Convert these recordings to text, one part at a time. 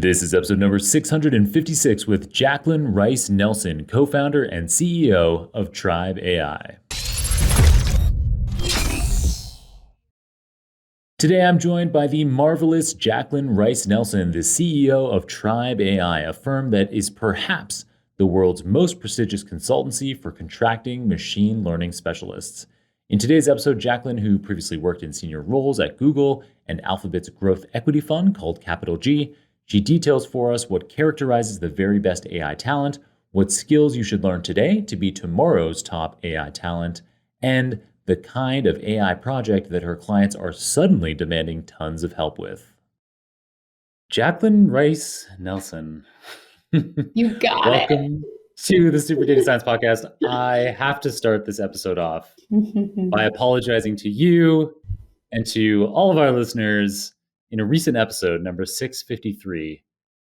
This is episode number 656 with Jaclyn Rice Nelson, co-founder and CEO of Tribe AI. Today I'm joined by the marvelous Jaclyn Rice Nelson, the CEO of Tribe AI, a firm that is perhaps the world's most prestigious consultancy for contracting machine learning specialists. In today's episode, Jaclyn, who previously worked in senior roles at Google and Alphabet's growth equity fund called Capital G, she details for us what characterizes the very best AI talent, what skills you should learn today to be tomorrow's top AI talent, and the kind of AI project that her clients are suddenly demanding tons of help with. Jaclyn Rice Nelson. You got Welcome to the Super Data Science Podcast. I have to start this episode off by apologizing to you and to all of our listeners. In a recent episode, number 653,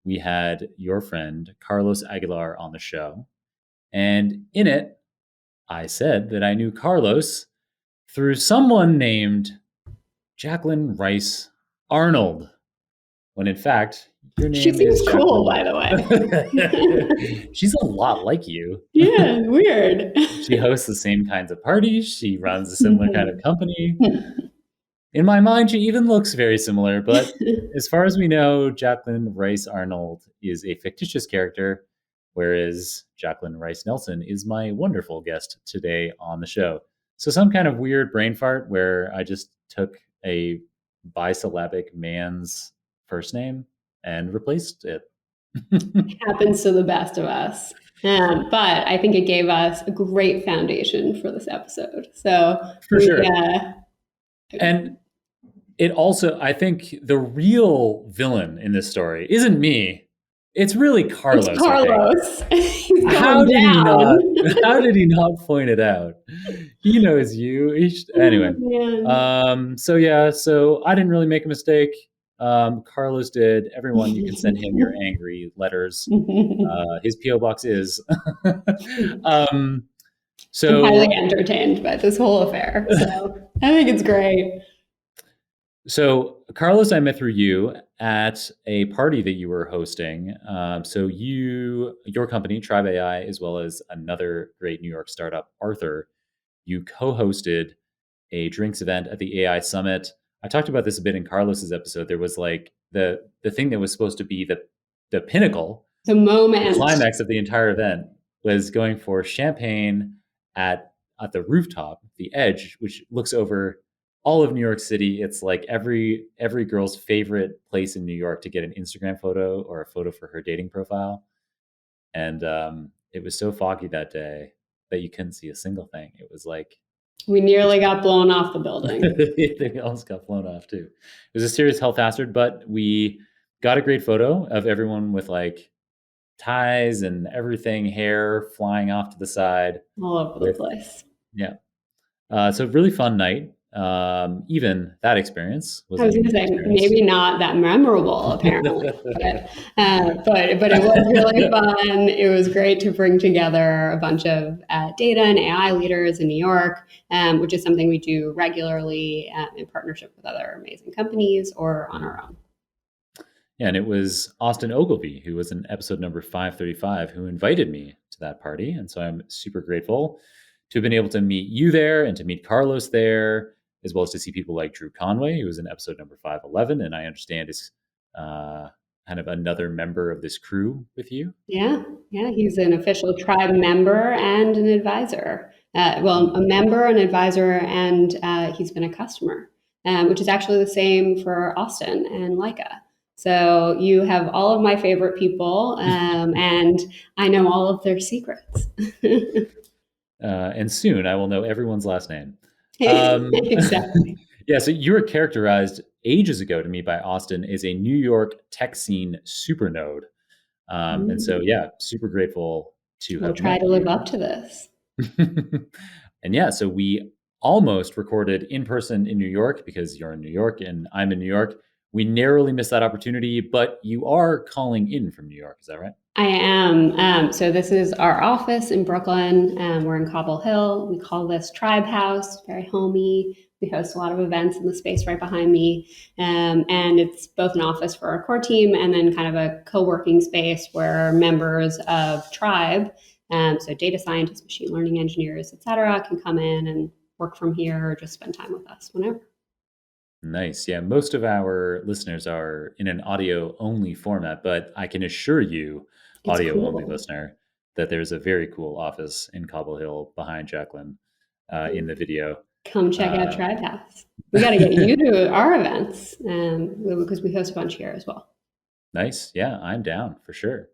we had your friend Carlos Aguilar on the show. And in it, I said that I knew Carlos through someone named Jaclyn Rice Arnold, when in fact, your name She seems is cool, by the way. She's a lot like you. Yeah, weird. She hosts the same kinds of parties. She runs a similar kind of company. In my mind, she even looks very similar, but as far as we know, Jaclyn Rice Arnold is a fictitious character, whereas Jaclyn Rice Nelson is my wonderful guest today on the show. So some kind of weird brain fart where I just took a bisyllabic man's first name and replaced it. Happens to the best of us. But I think it gave us a great foundation for this episode. So for sure. And it also, I think the real villain in this story isn't me. It's really Carlos. It's Carlos. How did he not point it out? He knows you. Anyway. So I didn't really make a mistake. Carlos did. Everyone, you can send him your angry letters. His P.O. box is. I'm highly entertained by this whole affair. So I think it's great. So Carlos, I met through you at a party that you were hosting. So your company, Tribe AI, as well as another great New York startup, Arthur, you co-hosted a drinks event at the AI Summit. I talked about this a bit in Carlos's episode. There was like the thing that was supposed to be the pinnacle, the moment, the climax of the entire event was going for champagne at the rooftop, the Edge, which looks over all of New York City. It's like every girl's favorite place in New York to get an Instagram photo or a photo for her dating profile. And it was so foggy that day that you couldn't see a single thing. It was like we nearly got blown off the building. They almost got blown off too. It was a serious health hazard, but we got a great photo of everyone with like ties and everything, hair flying off to the side. All over the place. Yeah. So really fun night. Even that experience was. I was going to say maybe not that memorable, apparently, but it was really fun. It was great to bring together a bunch of data and AI leaders in New York, which is something we do regularly in partnership with other amazing companies or on our own. Yeah, and it was Austin Ogilvy, who was in episode number 535, who invited me to that party, and so I'm super grateful to have been able to meet you there and to meet Carlos there, as well as to see people like Drew Conway, who was in episode number 511, and I understand is kind of another member of this crew with you. Yeah, he's an official Tribe member and an advisor. A member, an advisor, and he's been a customer, which is actually the same for Austin and Leica. So you have all of my favorite people, and I know all of their secrets. And soon I will know everyone's last name. Exactly. Yeah, so you were characterized ages ago to me by Austin as a New York tech scene supernode. And so, yeah, super grateful to have try to live up to this. And yeah, so we almost recorded in person in New York because you're in New York and I'm in New York. We narrowly missed that opportunity, but you are calling in from New York. Is that right? I am. So this is our office in Brooklyn. We're in Cobble Hill. We call this Tribe House, very homey. We host a lot of events in the space right behind me. And it's both an office for our core team and then kind of a co-working space where members of Tribe, so data scientists, machine learning engineers, et cetera, can come in and work from here or just spend time with us whenever. Nice. Yeah, most of our listeners are in an audio only format, but I can assure you, It's audio only cool. listener, that there's a very cool office in Cobble Hill behind Jaclyn in the video. Come check out Uh, Tribe House. We got to get you to our events because we host a bunch here as well. nice. Yeah, I'm down for sure.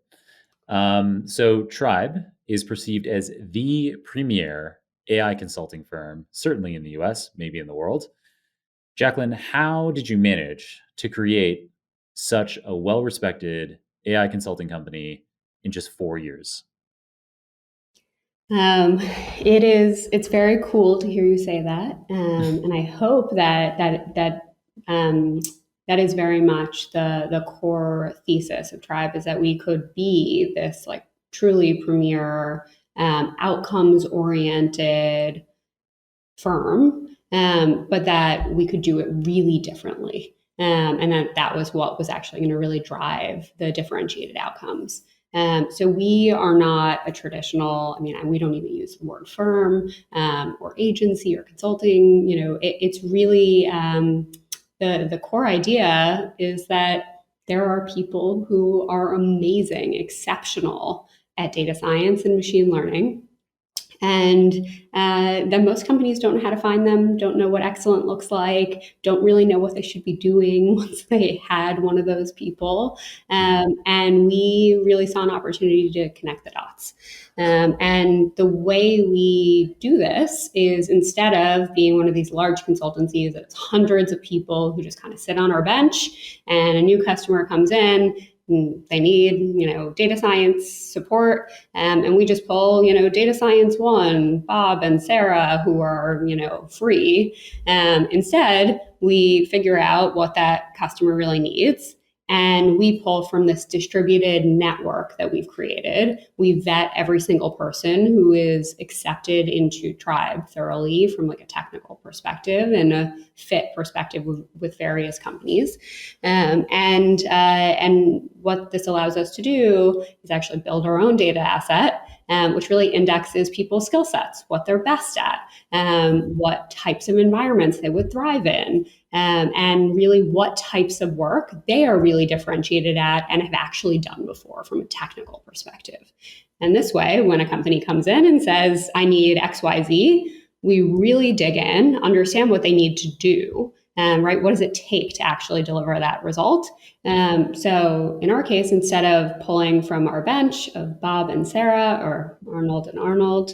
So Tribe is perceived as the premier AI consulting firm, certainly in the US, maybe in the world. Jaclyn, how did you manage to create such a well respected AI consulting company in just 4 years? It's very cool to hear you say that, and I hope that is very much the core thesis of Tribe, is that we could be this like truly premier, outcomes oriented firm, but that we could do it really differently. And that was what was actually going to really drive the differentiated outcomes. So we are not a traditional, I mean, we don't even use the word firm or agency or consulting. It's really the core idea is that there are people who are amazing, exceptional at data science and machine learning, and then most companies don't know how to find them, don't know what excellent looks like, don't really know what they should be doing once they had one of those people. And we really saw an opportunity to connect the dots. And the way we do this is, instead of being one of these large consultancies that's hundreds of people who just kind of sit on our bench, and a new customer comes in, they need, data science support, and we just pull, data science one, Bob and Sarah, who are, free. Instead, we figure out what that customer really needs, and we pull from this distributed network that we've created. We vet every single person who is accepted into Tribe thoroughly from like a technical perspective and a fit perspective with various companies. And what this allows us to do is actually build our own data asset, which really indexes people's skill sets, what they're best at, what types of environments they would thrive in, and really what types of work they are really differentiated at and have actually done before from a technical perspective. And this way, when a company comes in and says, I need XYZ, we really dig in, understand what they need to do, right? What does it take to actually deliver that result? So in our case, instead of pulling from our bench of Bob and Sarah or Arnold and Arnold,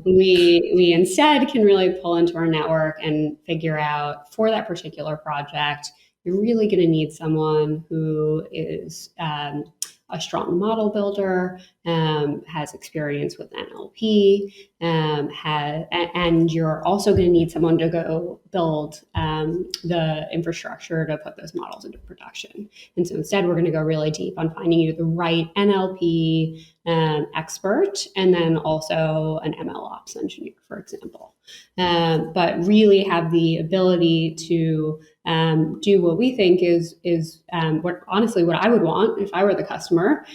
we instead can really pull into our network and figure out, for that particular project, you're really going to need someone who is a strong model builder, has experience with NLP, and you're also going to need someone to go build the infrastructure to put those models into production. And so instead, we're going to go really deep on finding you the right NLP expert, and then also an ML ops engineer, for example. But really have the ability to do what we think is what I would want if I were the customer,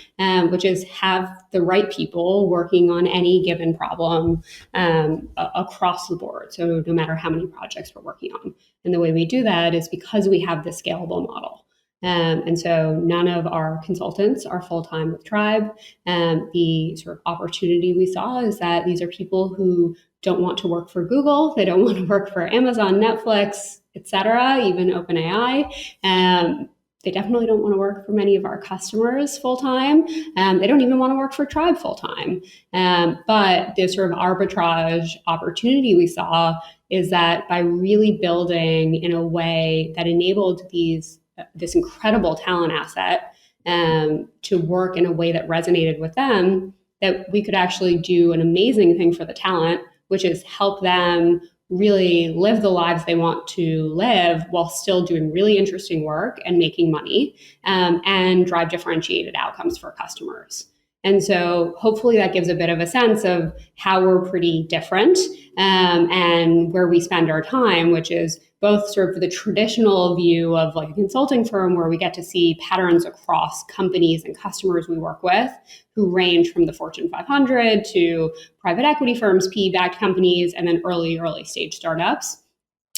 which is have the right people working on any given problem across the board. So no matter how many projects we're working on. And the way we do that is because we have the scalable model. And so none of our consultants are full-time with Tribe. The sort of opportunity we saw is that these are people who don't want to work for Google. They don't want to work for Amazon, Netflix, et cetera, even OpenAI. They definitely don't want to work for many of our customers full-time. They don't even want to work for Tribe full-time. But the sort of arbitrage opportunity we saw is that by really building in a way that enabled this incredible talent asset to work in a way that resonated with them, that we could actually do an amazing thing for the talent, which is help them really live the lives they want to live while still doing really interesting work and making money, and drive differentiated outcomes for customers. And so hopefully that gives a bit of a sense of how we're pretty different, and where we spend our time, which is both sort of the traditional view of like a consulting firm where we get to see patterns across companies and customers we work with who range from the Fortune 500 to private equity firms, PE-backed companies, and then early stage startups.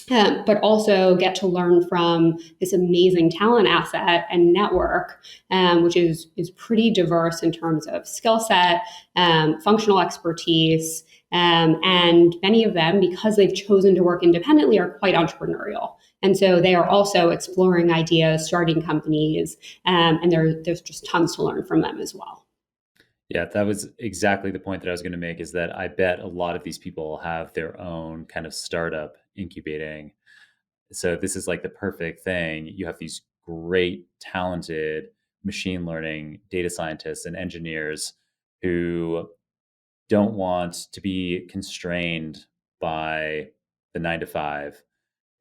But also get to learn from this amazing talent asset and network, which is pretty diverse in terms of skill set, functional expertise, and many of them, because they've chosen to work independently, are quite entrepreneurial. And so they are also exploring ideas, starting companies, and there's just tons to learn from them as well. Yeah, that was exactly the point that I was going to make, is that I bet a lot of these people have their own kind of startup incubating. So this is like the perfect thing. You have these great, talented machine learning data scientists and engineers who don't want to be constrained by the 9 to 5,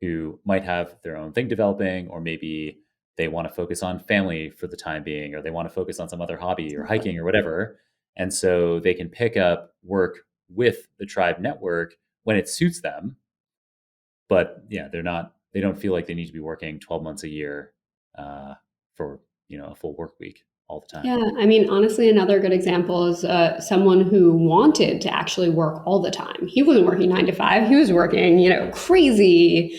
who might have their own thing developing, or maybe they want to focus on family for the time being, or they want to focus on some other hobby or hiking or whatever. And so they can pick up work with the Tribe network when it suits them. But yeah, they don't feel like they need to be working 12 months a year for, a full work week all the time. Yeah, I mean, honestly, another good example is someone who wanted to actually work all the time. He wasn't working 9 to 5. He was working, crazy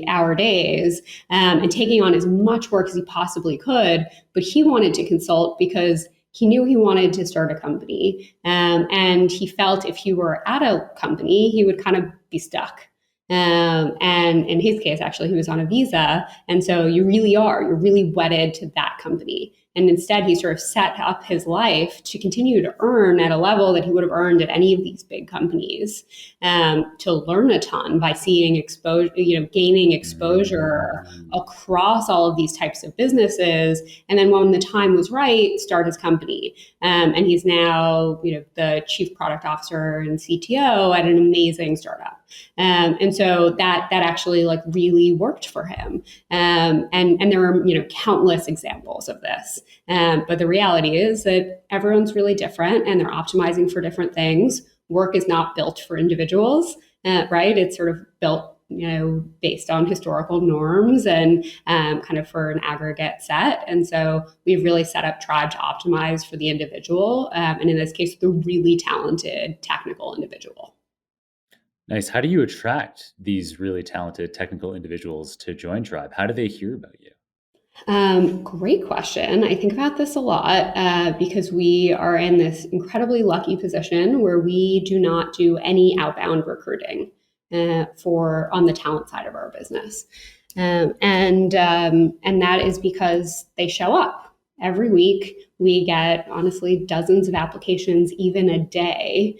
hour days, and taking on as much work as he possibly could. But he wanted to consult because he knew he wanted to start a company. And he felt if he were at a company, he would kind of be stuck. And in his case, actually, he was on a visa. And so you're really wedded to that company. And instead, he sort of set up his life to continue to earn at a level that he would have earned at any of these big companies, to learn a ton by seeing exposure, gaining exposure across all of these types of businesses. And then when the time was right, start his company. And he's now, the chief product officer and CTO at an amazing startup. And so that actually like really worked for him. And there are, countless examples of this. But the reality is that everyone's really different and they're optimizing for different things. Work is not built for individuals, right? It's sort of built, based on historical norms and kind of for an aggregate set. And so we've really set up Tribe to optimize for the individual. And in this case, the really talented technical individual. Nice. How do you attract these really talented technical individuals to join Tribe? How do they hear about you? Great question. I think about this a lot because we are in this incredibly lucky position where we do not do any outbound recruiting on the talent side of our business, and that is because they show up. Every week, we get, honestly, dozens of applications, even a day,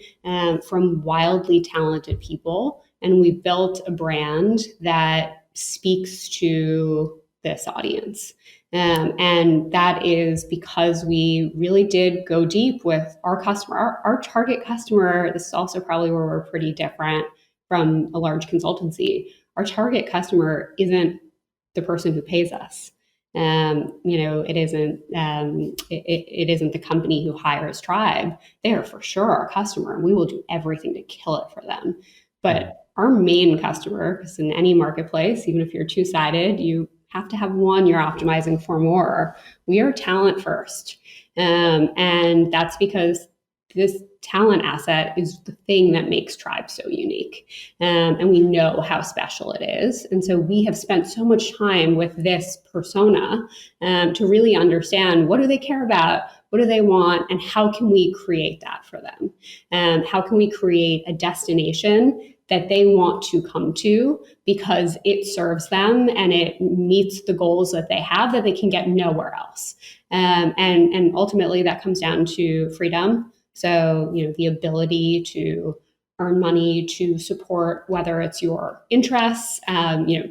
from wildly talented people. And we built a brand that speaks to this audience. And that is because we really did go deep with our customer, our target customer. This is also probably where we're pretty different from a large consultancy. Our target customer isn't the person who pays us. It isn't the company who hires Tribe. They are for sure our customer, and we will do everything to kill it for them. But our main customer, because in any marketplace, even if you're two-sided, you have to have one you're optimizing for more. We are talent first. And that's because this talent asset is the thing that makes Tribe so unique. And we know how special it is. And so we have spent so much time with this persona to really understand, what do they care about? What do they want? And how can we create that for them? How can we create a destination that they want to come to because it serves them and it meets the goals that they have that they can get nowhere else? And ultimately that comes down to freedom. So, the ability to earn money to support whether it's your interests,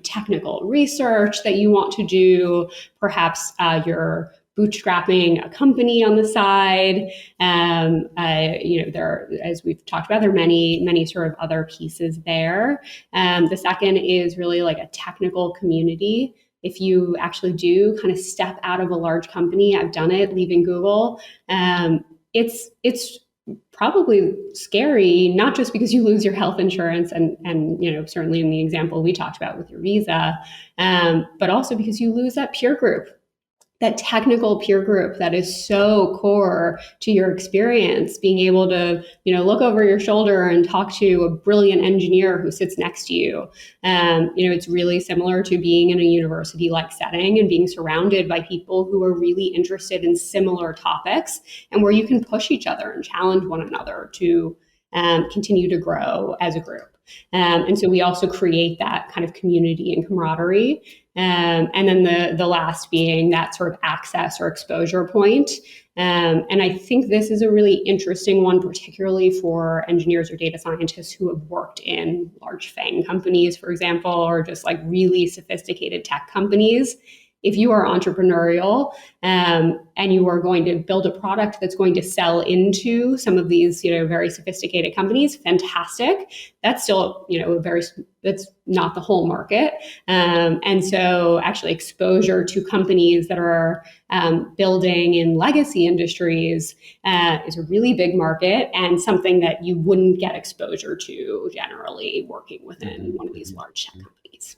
technical research that you want to do, perhaps you're bootstrapping a company on the side. There are, as we've talked about, there are many sort of other pieces there. The second is really like a technical community if you actually do kind of step out of a large company, I've done it, leaving Google, it's probably scary, not just because you lose your health insurance and certainly in the example we talked about with your visa, but also because you lose that peer group, that technical peer group that is so core to your experience, being able to look over your shoulder and talk to a brilliant engineer who sits next to you. It's really similar to being in a university-like setting and being surrounded by people who are really interested in similar topics, and where you can push each other and challenge one another to continue to grow as a group. And so we also create that kind of community and camaraderie. And then the last being that sort of access or exposure point. And I think this is a really interesting one, particularly for engineers or data scientists who have worked in large FANG companies, for example, or just like really sophisticated tech companies. If you are entrepreneurial and you are going to build a product that's going to sell into some of these, very sophisticated companies, fantastic. That's still, that's not the whole market. And so actually exposure to companies that are building in legacy industries is a really big market, and something that you wouldn't get exposure to generally working within one of these large tech companies.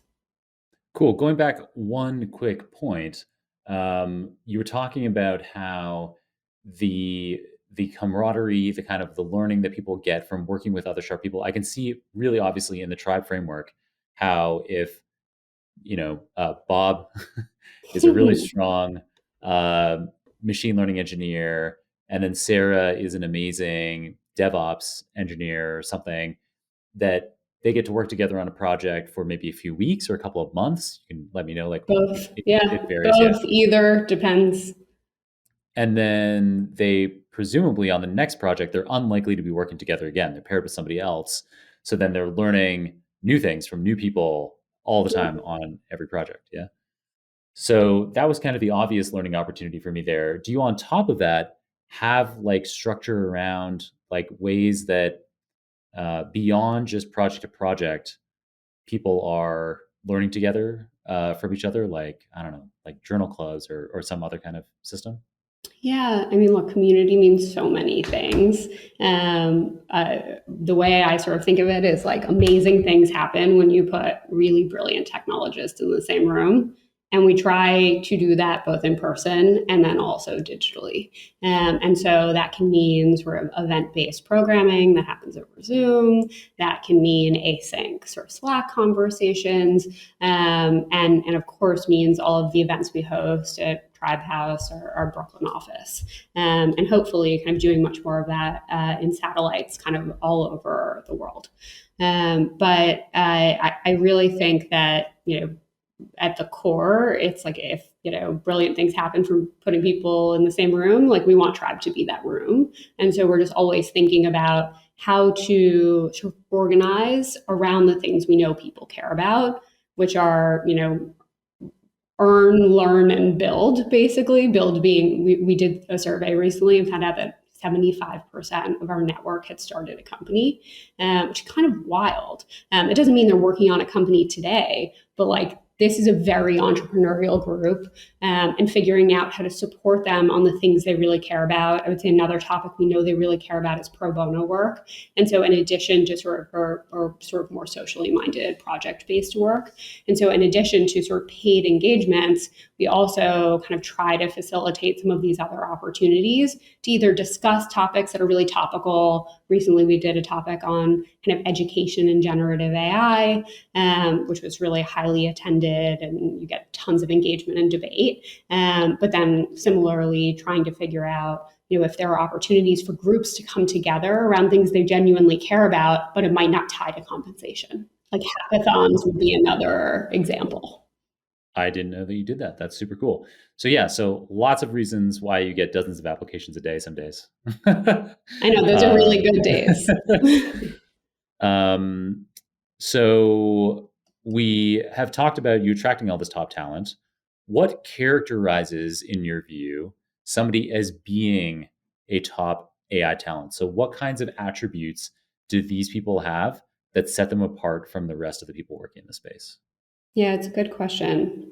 Cool. Going back one quick point, you were talking about how the camaraderie, the kind of the learning that people get from working with other sharp people. I can see really obviously in the tribe framework how if Bob is a really strong machine learning engineer, and then Sarah is an amazing DevOps engineer or something, that they get to work together on a project for maybe a few weeks or a couple of months. You can let me know, like both. it varies. Both, either, depends. And then they presumably on the next project, they're unlikely to be working together again. They're paired with somebody else. So then they're learning new things from new people all the time on every project. Yeah. So that was kind of the obvious learning opportunity for me there. Do you, on top of that, have like structure around like ways that beyond just project to project, people are learning together from each other, like, I don't know, like journal clubs or some other kind of system? Yeah, I mean, look, community means so many things. The way I sort of think of it is like amazing things happen when you put really brilliant technologists in the same room. And we try to do that both in person and then also digitally. And so that can mean sort of event-based programming that happens over Zoom. That can mean async sort of Slack conversations. And of course means all of the events we host at Tribe House or our Brooklyn office. And hopefully kind of doing much more of that in satellites kind of all over the world. But I really think that, at the core, it's like if, brilliant things happen from putting people in the same room, like we want Tribe to be that room. And so we're just always thinking about how to sort of organize around the things we know people care about, which are, earn, learn, and build, basically. Build being, we did a survey recently and found out that 75% of our network had started a company, which is kind of wild. It doesn't mean they're working on a company today, but like this is a very entrepreneurial group, and figuring out how to support them on the things they really care about. I would say another topic we know they really care about is pro bono work. And so in addition to sort of more socially minded project-based work. And so in addition to sort of paid engagements, we also kind of try to facilitate some of these other opportunities to either discuss topics that are really topical. Recently, we did a topic on kind of education and generative AI, which was really highly attended, and you get tons of engagement and debate. But then similarly, trying to figure out, if there are opportunities for groups to come together around things they genuinely care about, but it might not tie to compensation. Like hackathons would be another example. I didn't know that you did that. That's super cool. So yeah, so lots of reasons why you get dozens of applications a day some days. I know, those are really good days. So we have talked about you attracting all this top talent. What characterizes, in your view, somebody as being a top AI talent? So what kinds of attributes do these people have that set them apart from the rest of the people working in the space? Yeah, it's a good question.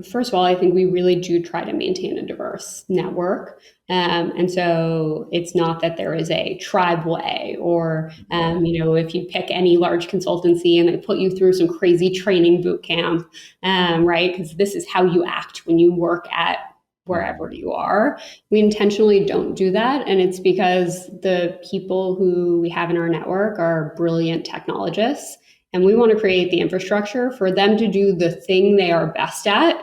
First of all, I think we really do try to maintain a diverse network. And so it's not that there is a tribe way or, Right. if you pick any large consultancy and they put you through some crazy training boot camp, right? Because this is how you act when you work at Mhm. wherever you are. We intentionally don't do that. And it's because the people who we have in our network are brilliant technologists, and we want to create the infrastructure for them to do the thing they are best at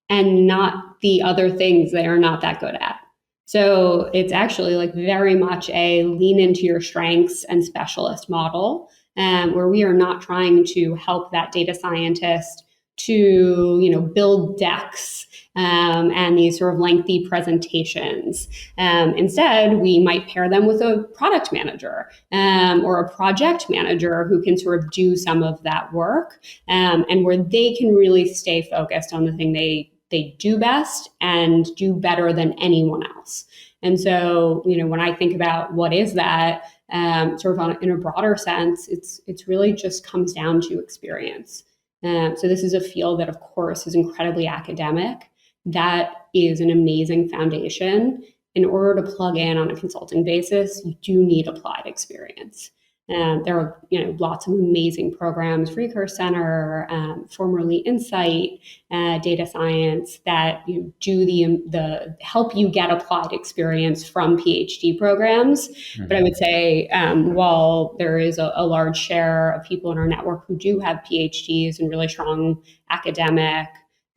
and not the other things they are not that good at. So it's actually like very much a lean into your strengths and specialist model, where we are not trying to help that data scientist to build decks and these sort of lengthy presentations. Instead, we might pair them with a product manager or a project manager who can sort of do some of that work, and where they can really stay focused on the thing they do best and do better than anyone else. And so, when I think about what is that, sort of in a broader sense, it's really just comes down to experience. So this is a field that, of course, is incredibly academic. That is an amazing foundation. In order to plug in on a consulting basis, you do need applied experience. There are lots of amazing programs, Recurse Center, formerly Insight, data science, that do the help you get applied experience from PhD programs. But I Mhm. would say, while there is a large share of people in our network who do have PhDs and really strong academic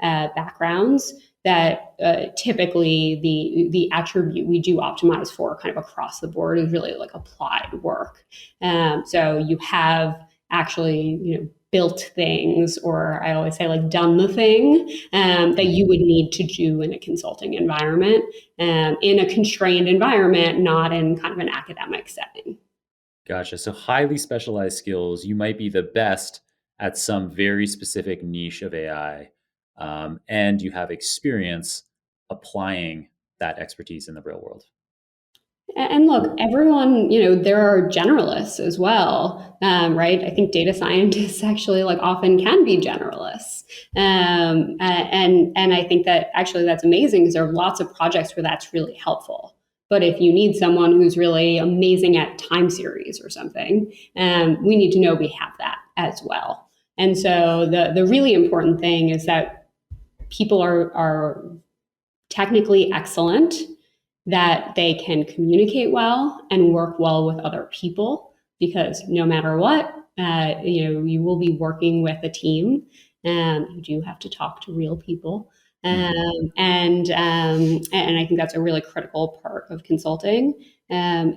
backgrounds, that typically the attribute we do optimize for kind of across the board is really like applied work. So you have actually built things, or I always say like done the thing that you Mhm. would need to do in a consulting environment, in a constrained environment, not in kind of an academic setting. Gotcha. So highly specialized skills, you might be the best at some very specific niche of AI, and you have experience applying that expertise in the real world. And look, everyone, there are generalists as well, right? I think data scientists actually like often can be generalists, and I think that actually that's amazing because there are lots of projects where that's really helpful. But if you need someone who's really amazing at time series or something, we need to know we have that as well. And so the really important thing is that people are technically excellent, that they can communicate well and work well with other people, because no matter what, you will be working with a team, and you do have to talk to real people. Mhm. And I think that's a really critical part of consulting, and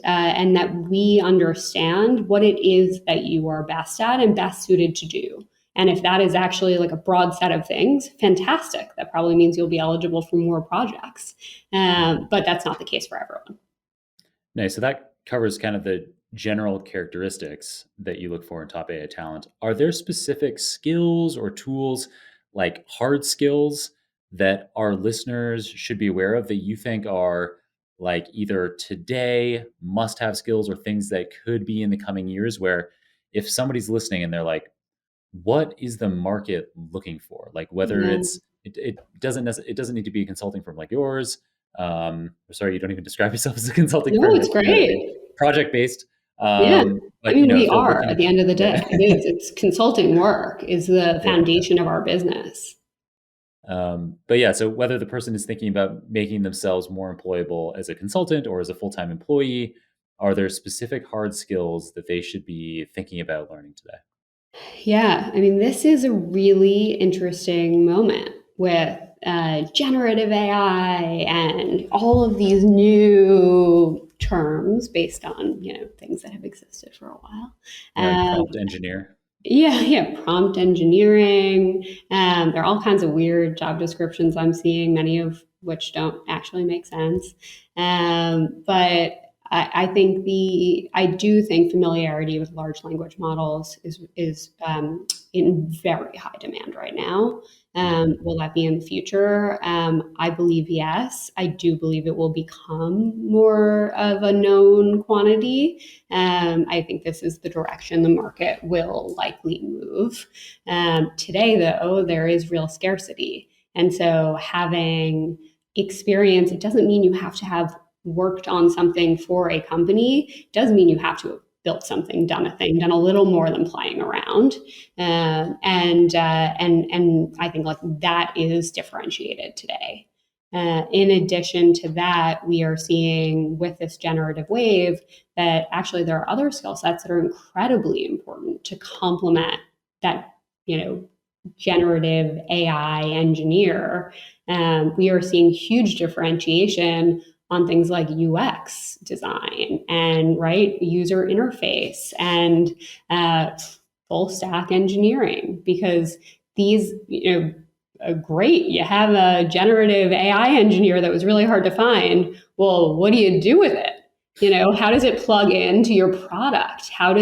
that we understand what it is that you are best at and best suited to do. And if that is actually like a broad set of things, fantastic. That probably means you'll be eligible for more projects. Mhm. But that's not the case for everyone. Nice. So that covers kind of the general characteristics that you look for in top AI talent. Are there specific skills or tools, like hard skills, that our listeners should be aware of that you think are like either today must have skills or things that could be in the coming years where if somebody's listening and they're like, what is the market looking for? Like whether Yeah. it doesn't need to be a consulting firm like yours. Sorry, you don't even describe yourself as a consulting No, firm, it's but you know what I mean. great. Project based. Yeah. I But mean, we if they're are at looking, the end of the yeah, day. It is. It's consulting work is the yeah. foundation of our business. But yeah, so whether the person is thinking about making themselves more employable as a consultant or as a full time employee, are there specific hard skills that they should be thinking about learning today? Yeah, I mean, this is a really interesting moment with generative AI and all of these new terms based on things that have existed for a while. Yeah, like Um, prompt engineer. yeah, yeah, prompt engineering. There are all kinds of weird job descriptions I'm seeing, many of which don't actually make sense. But I do think familiarity with large language models is in very high demand right now. Will that be in the future? I believe yes. I do believe it will become more of a known quantity. I think this is the direction the market will likely move. Today, though, there is real scarcity. And so having experience, it doesn't mean you have to have worked on something for a company. It does mean you have to have built something, done a thing, done a little more than playing around. And I think like that is differentiated today. In addition to that, we are seeing with this generative wave that actually there are other skill sets that are incredibly important to complement that, generative AI engineer. We are seeing huge differentiation on things like UX design and user interface and full stack engineering, because these, great, you have a generative AI engineer that was really hard to find. Well, what do you do with it? How does it plug into your product? How do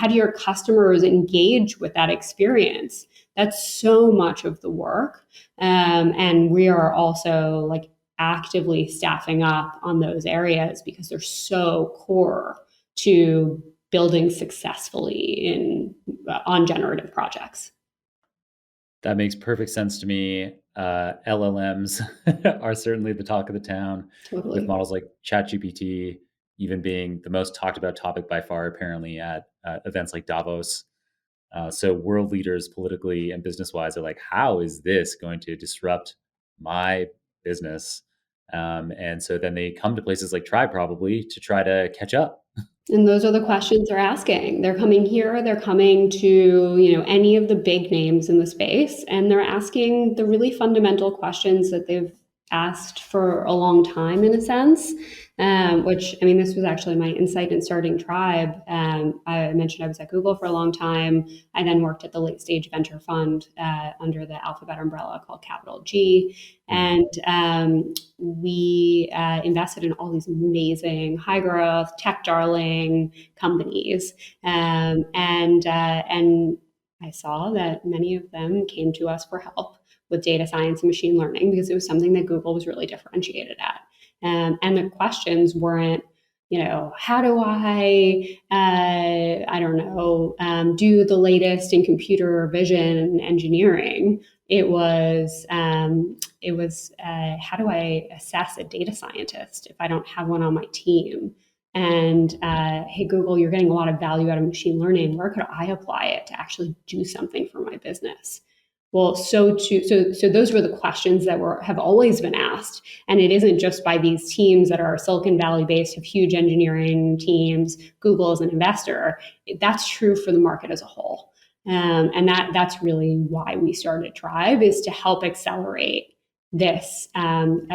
your customers engage with that experience? That's so much of the work. And we are also actively staffing up on those areas because they're so core to building successfully on generative projects. That makes perfect sense to me. LLMs are certainly the talk of the town, Totally. with models like ChatGPT even being the most talked about topic by far, apparently, at events like Davos. So world leaders politically and business-wise are like, how is this going to disrupt my business? And so then they come to places like Tribe probably to try to catch up. And those are the questions they're asking. They're coming here, they're coming to, any of the big names in the space, and they're asking the really fundamental questions that they've asked for a long time, in a sense, which, this was actually my insight in starting Tribe. I mentioned I was at Google for a long time. I then worked at the late stage venture fund under the Alphabet umbrella called Capital G. And we invested in all these amazing high growth tech darling companies. And I saw that many of them came to us for help with data science and machine learning because it was something that Google was really differentiated at. And the questions weren't, how do I don't know, do the latest in computer vision and engineering? It was how do I assess a data scientist if I don't have one on my team? And hey, Google, you're getting a lot of value out of machine learning. Where could I apply it to actually do something for my business? Well, so those were the questions that have always been asked, and it isn't just by these teams that are Silicon Valley based, have huge engineering teams. Google is an investor. That's true for the market as a whole, and that's really why we started Tribe, is to help accelerate this and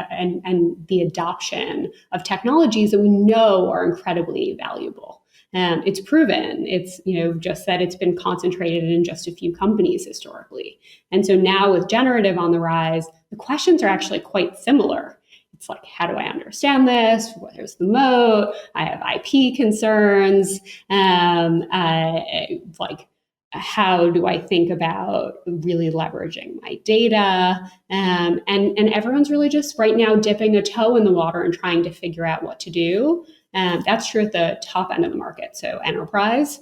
the adoption of technologies that we know are incredibly valuable. It's proven. It's just that it's been concentrated in just a few companies historically. And so now with generative on the rise, the questions are actually quite similar. It's like, how do I understand this? Where's the moat? I have IP concerns. How do I think about really leveraging my data? And everyone's really just right now dipping a toe in the water and trying to figure out what to do. That's true at the top end of the market, so enterprise.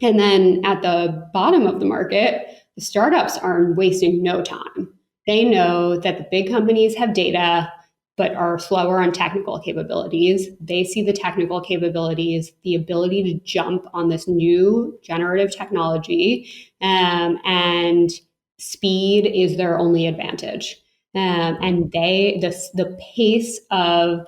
And then at the bottom of the market, the startups are wasting no time. They know that the big companies have data, but are slower on technical capabilities. They see the technical capabilities, the ability to jump on this new generative technology, and speed is their only advantage. And the pace of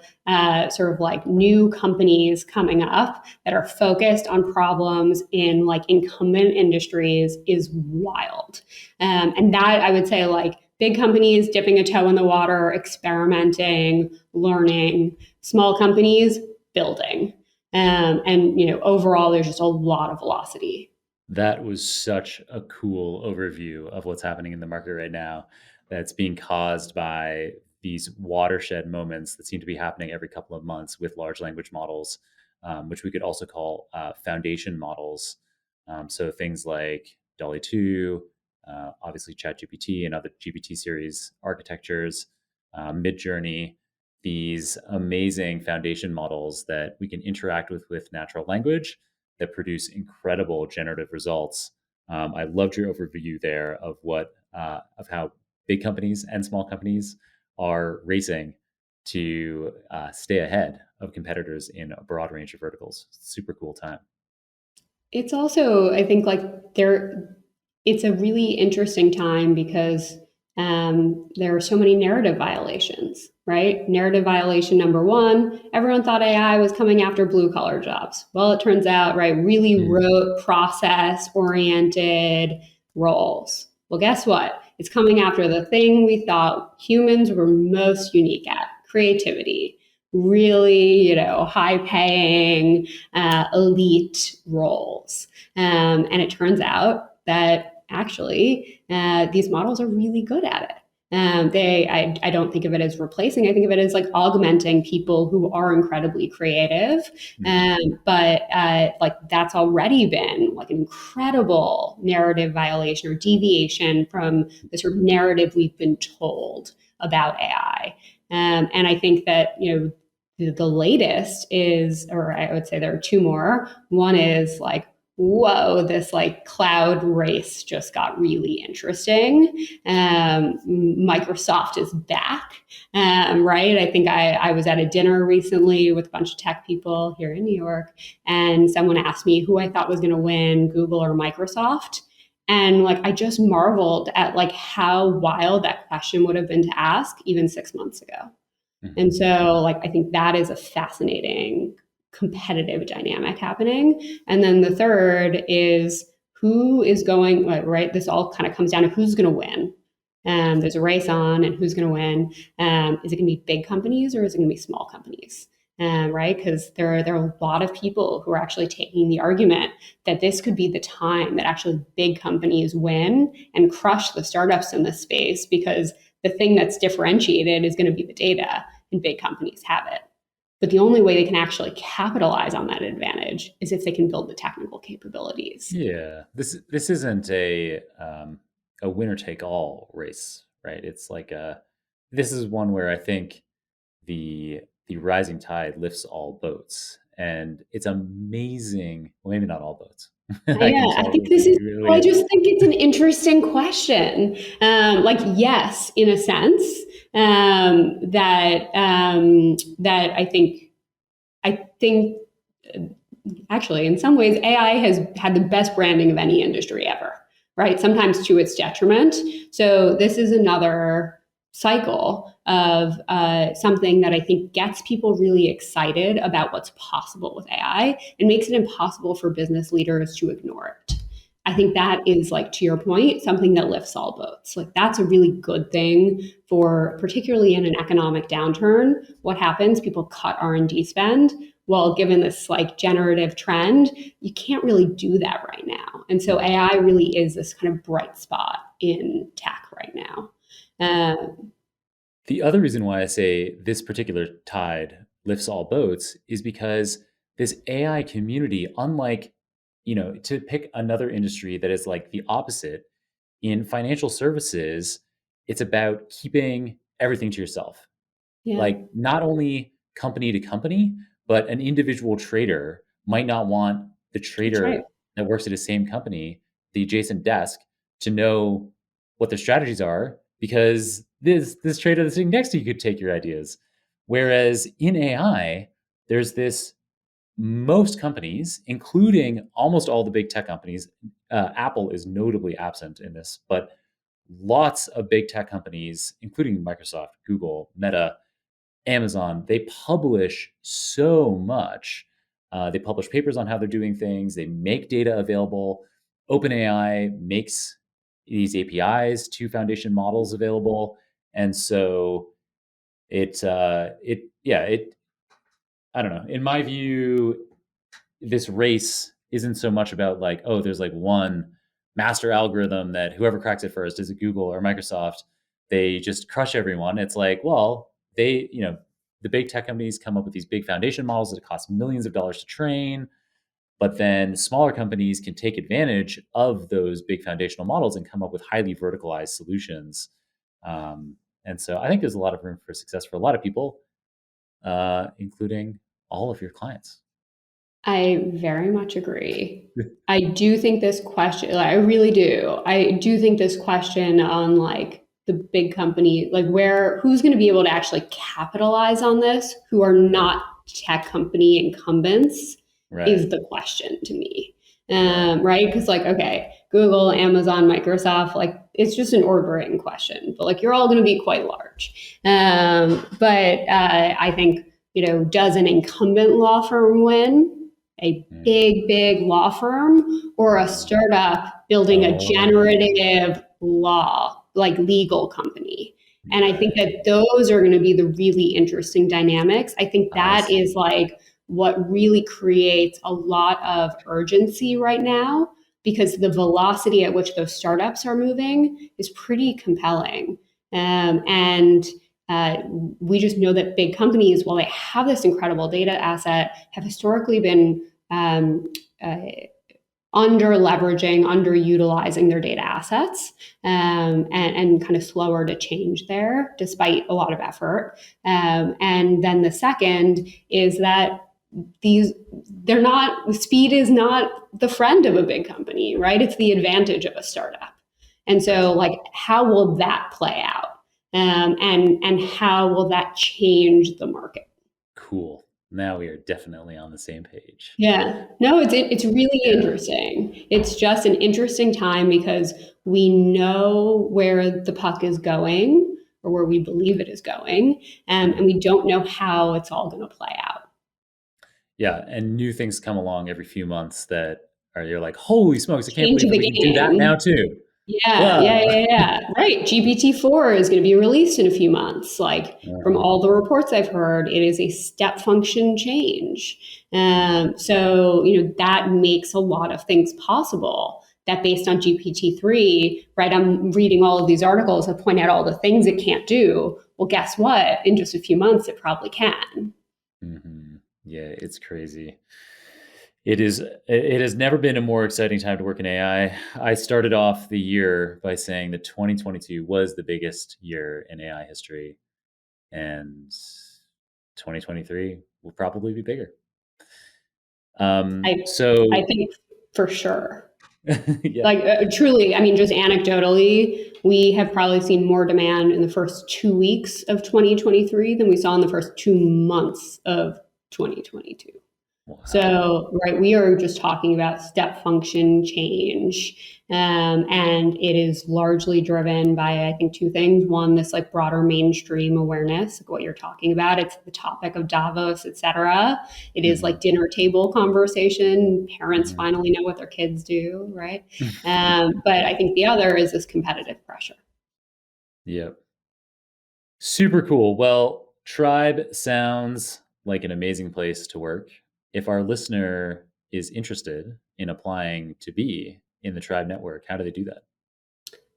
sort of like new companies coming up that are focused on problems in like incumbent industries is wild. And that, I would say, like, big companies dipping a toe in the water, experimenting, learning. Small companies building. And overall, there's just a lot of velocity. That was such a cool overview of what's happening in the market right now, that's being caused by these watershed moments that seem to be happening every couple of months with large language models, which we could also call foundation models. So things like Dolly 2, obviously ChatGPT and other GPT series architectures, Midjourney, these amazing foundation models that we can interact with natural language that produce incredible generative results. I loved your overview there of how big companies and small companies are racing to stay ahead of competitors in a broad range of verticals. Super cool time. It's also, I think, it's a really interesting time because there are so many narrative violations, right? Narrative violation number one, everyone thought AI was coming after blue collar jobs. Well, it turns out, right, really rote, process oriented roles. Well, guess what? It's coming after the thing we thought humans were most unique at, creativity. Really, high paying, elite roles. And it turns out that actually these models are really good at it. I don't think of it as replacing. I think of it as like augmenting people who are incredibly creative. But that's already been like an incredible narrative violation or deviation from the sort of narrative we've been told about AI. And I think that, the latest is, or I would say there are two more. One is like, whoa, this like cloud race just got really interesting. Microsoft is back, right? I think I was at a dinner recently with a bunch of tech people here in New York, and someone asked me who I thought was going to win, Google or Microsoft. And like, I just marveled at like how wild that question would have been to ask even 6 months ago. And so, like, I think that is a fascinating competitive dynamic happening. And then the third is who is going, right? This all kind of comes down to who's going to win. There's a race on, and who's going to win. Is it going to be big companies or is it going to be small companies? Right? Because there are a lot of people who are actually taking the argument that this could be the time that actually big companies win and crush the startups in this space, because the thing that's differentiated is going to be the data, and big companies have it. But the only way they can actually capitalize on that advantage is if they can build the technical capabilities. Yeah, this isn't a winner take all race, right? It's like this is one where I think the rising tide lifts all boats, and it's amazing. Well, maybe not all boats. I can I tell. think this is, I just think it's an interesting question. Yes, in a sense, that I think actually, in some ways, AI has had the best branding of any industry ever, right? Sometimes to its detriment. So this is another cycle of something that I think gets people really excited about what's possible with AI and makes it impossible for business leaders to ignore it. I think that is, like, to your point, something that lifts all boats. Like, that's a really good thing for, particularly in an economic downturn. What happens? People cut R&D spend. Well, given this like generative trend, you can't really do that right now. And so AI really is this kind of bright spot in tech right now. The other reason why I say this particular tide lifts all boats is because this AI community, unlike, to pick another industry that is like the opposite, in financial services, it's about keeping everything to yourself. Yeah, Like, not only company to company, but an individual trader might not want the that's right. trader that works at the same company, the adjacent desk, to know what their strategies are, because this trader that's sitting next to you could take your ideas. Whereas in AI, there's this, most companies, including almost all the big tech companies, Apple is notably absent in this, but lots of big tech companies, including Microsoft, Google, Meta, Amazon, they publish so much. They publish papers on how they're doing things. They make data available. OpenAI makes these APIs to foundation models available, and so I don't know. In my view, this race isn't so much about like, oh, there's like one master algorithm that whoever cracks it first, is it Google or Microsoft, they just crush everyone. It's like, well, the big tech companies come up with these big foundation models that cost millions of dollars to train. But then smaller companies can take advantage of those big foundational models and come up with highly verticalized solutions. And so I think there's a lot of room for success for a lot of people, including all of your clients. I very much agree. I do think this question, I really do. I do think this question on like the big company, like who's going to be able to actually capitalize on this, who are not tech company incumbents, is the question to me. Right? Because like, okay, Google, Amazon, Microsoft, like it's just an ordering question, but like you're all going to be quite large. But I think, does an incumbent law firm win? A big law firm or a startup building a generative law, like legal company. And I think that those are going to be the really interesting dynamics. I think that is like what really creates a lot of urgency right now, because the velocity at which those startups are moving is pretty compelling. We just know that big companies, while they have this incredible data asset, have historically been under leveraging, underutilizing their data assets, and kind of slower to change there, despite a lot of effort. And then the second is that speed is not the friend of a big company, right? It's the advantage of a startup. And so like, how will that play out? And how will that change the market? Cool. Now we are definitely on the same page. Yeah. No, it's really interesting. It's just an interesting time because we know where the puck is going, or where we believe it is going, and we don't know how it's all going to play out. Yeah, and new things come along every few months that you're like, holy smokes, I can't believe we can do that now too. Yeah. Right. GPT-4 is going to be released in a few months. Like from all the reports I've heard, it is a step function change. So, that makes a lot of things possible that based on GPT-3, right? I'm reading all of these articles that point out all the things it can't do. Well, guess what? In just a few months, it probably can. Mm-hmm. Yeah, it's crazy. It has never been a more exciting time to work in AI. I started off the year by saying that 2022 was the biggest year in AI history, and 2023 will probably be bigger. I think for sure. Yeah. Like truly, I mean, just anecdotally, we have probably seen more demand in the first 2 weeks of 2023 than we saw in the first 2 months of 2022. Wow. So, right, we are just talking about step function change. And it is largely driven by, I think, two things. One, this like broader mainstream awareness of what you're talking about. It's the topic of Davos, et cetera. It is like dinner table conversation. Parents finally know what their kids do, right? But I think the other is this competitive pressure. Yep. Super cool. Well, Tribe sounds like an amazing place to work. If our listener is interested in applying to be in the Tribe network, how do they do that?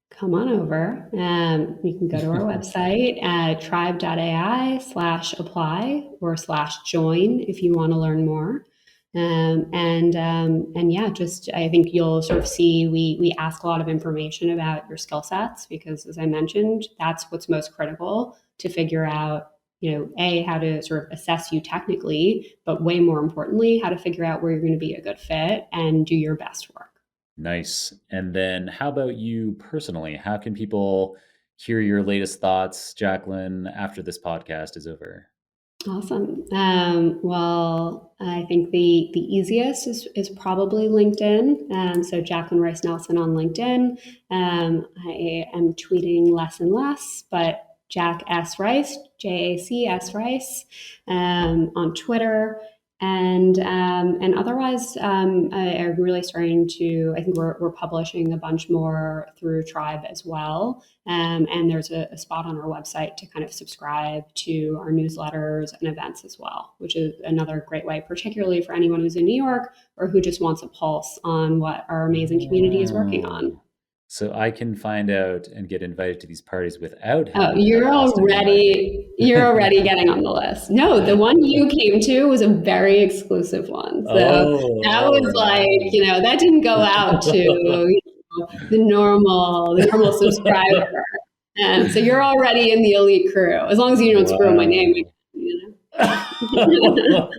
Come on over. You can go to our website at tribe.ai/apply or /join if you want to learn more. And yeah, just I think you'll sort of see we ask a lot of information about your skill sets, because as I mentioned, that's what's most critical to figure out, how to sort of assess you technically, but way more importantly, how to figure out where you're going to be a good fit and do your best work. Nice. And then how about you personally? How can people hear your latest thoughts, Jaclyn, after this podcast is over? Awesome. Well, I think the easiest is probably LinkedIn. So Jaclyn Rice Nelson on LinkedIn. I am tweeting less and less, but Jack S. Rice, JAC Rice, on Twitter. And otherwise, I'm really starting to, I think we're publishing a bunch more through Tribe as well. And there's a spot on our website to kind of subscribe to our newsletters and events as well, which is another great way, particularly for anyone who's in New York or who just wants a pulse on what our amazing community is working on. So I can find out and get invited to these parties without Oh, having to have Austin invite me. you're already getting on the list. No, the one you came to was a very exclusive one. So that was like, Nice. that didn't go out to the normal subscriber. And so you're already in the elite crew, as long as you don't screw my name Wow. again, you know.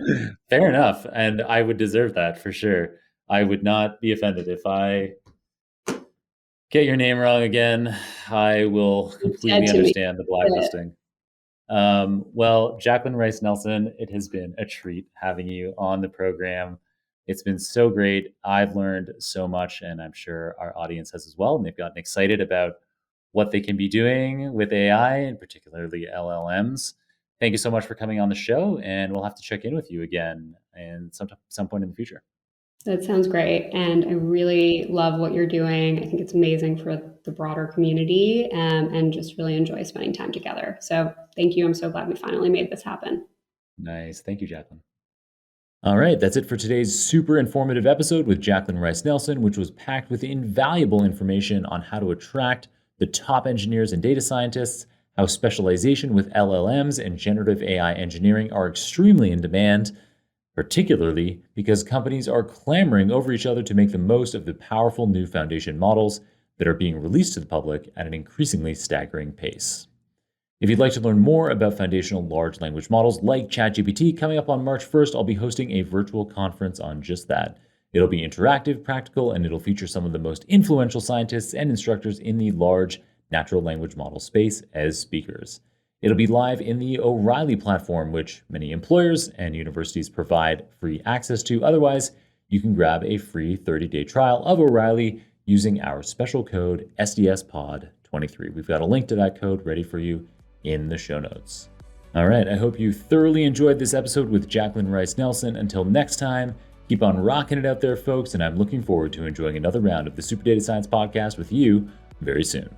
Fair enough. And I would deserve that for sure. I would not be offended if I get your name wrong again. I will Dead completely to me. understand the blacklisting. Well, Jaclyn Rice Nelson, it has been a treat having you on the program. It's been so great. I've learned so much, and I'm sure our audience has as well. And they've gotten excited about what they can be doing with AI and particularly LLMs. Thank you so much for coming on the show, and we'll have to check in with you again and some point in the future. That sounds great. And I really love what you're doing. I think it's amazing for the broader community, and just really enjoy spending time together. So thank you. I'm so glad we finally made this happen. Nice. Thank you, Jaclyn. All right, that's it for today's super informative episode with Jaclyn Rice Nelson, which was packed with invaluable information on how to attract the top engineers and data scientists, how specialization with LLMs and generative AI engineering are extremely in demand, particularly because companies are clamoring over each other to make the most of the powerful new foundation models that are being released to the public at an increasingly staggering pace. If you'd like to learn more about foundational large language models like ChatGPT, coming up on March 1st, I'll be hosting a virtual conference on just that. It'll be interactive, practical, and it'll feature some of the most influential scientists and instructors in the large natural language model space as speakers. It'll be live in the O'Reilly platform, which many employers and universities provide free access to. Otherwise, you can grab a free 30-day trial of O'Reilly using our special code SDSPOD23. We've got a link to that code ready for you in the show notes. All right, I hope you thoroughly enjoyed this episode with Jaclyn Rice Nelson. Until next time, keep on rocking it out there, folks, and I'm looking forward to enjoying another round of the Super Data Science Podcast with you very soon.